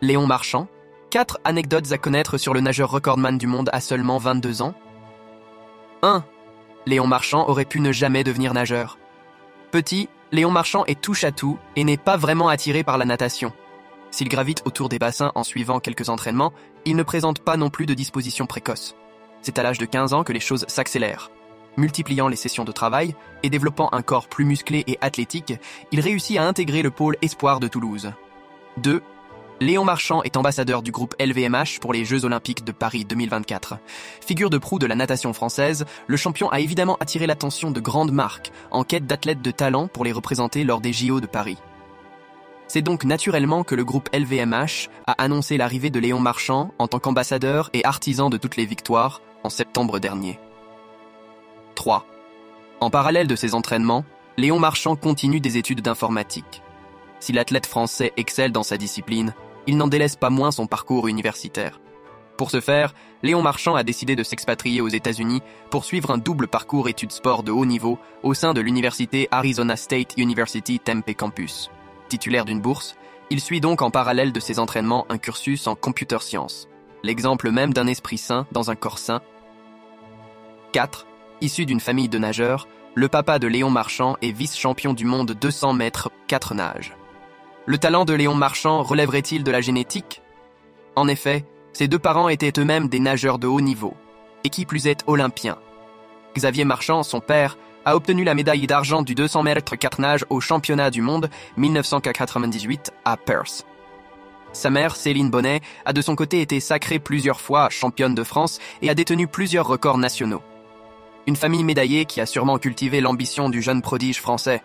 Léon Marchand. 4 anecdotes à connaître sur le nageur recordman du monde à seulement 22 ans. 1. Léon Marchand aurait pu ne jamais devenir nageur. Petit, Léon Marchand est touche-à-tout et n'est pas vraiment attiré par la natation. S'il gravite autour des bassins en suivant quelques entraînements, il ne présente pas non plus de disposition précoce. C'est à l'âge de 15 ans que les choses s'accélèrent. Multipliant les sessions de travail et développant un corps plus musclé et athlétique, il réussit à intégrer le pôle espoir de Toulouse. 2. Léon Marchand est ambassadeur du groupe LVMH pour les Jeux Olympiques de Paris 2024. Figure de proue de la natation française, le champion a évidemment attiré l'attention de grandes marques en quête d'athlètes de talent pour les représenter lors des JO de Paris. C'est donc naturellement que le groupe LVMH a annoncé l'arrivée de Léon Marchand en tant qu'ambassadeur et artisan de toutes les victoires en septembre dernier. 3. En parallèle de ses entraînements, Léon Marchand continue des études d'informatique. Si l'athlète français excelle dans sa discipline, il n'en délaisse pas moins son parcours universitaire. Pour ce faire, Léon Marchand a décidé de s'expatrier aux États-Unis pour suivre un double parcours études sport de haut niveau au sein de l'université Arizona State University Tempe Campus. Titulaire d'une bourse, il suit donc en parallèle de ses entraînements un cursus en computer science, l'exemple même d'un esprit sain dans un corps sain. 4. Issu d'une famille de nageurs, le papa de Léon Marchand est vice-champion du monde 200 mètres 4 nages. Le talent de Léon Marchand relèverait-il de la génétique? En effet, ses deux parents étaient eux-mêmes des nageurs de haut niveau, et qui plus est olympiens. Xavier Marchand, son père, a obtenu la médaille d'argent du 200 mètres 4 nages au championnat du monde 1998 à Perth. Sa mère, Céline Bonnet, a de son côté été sacrée plusieurs fois championne de France et a détenu plusieurs records nationaux. Une famille médaillée qui a sûrement cultivé l'ambition du jeune prodige français.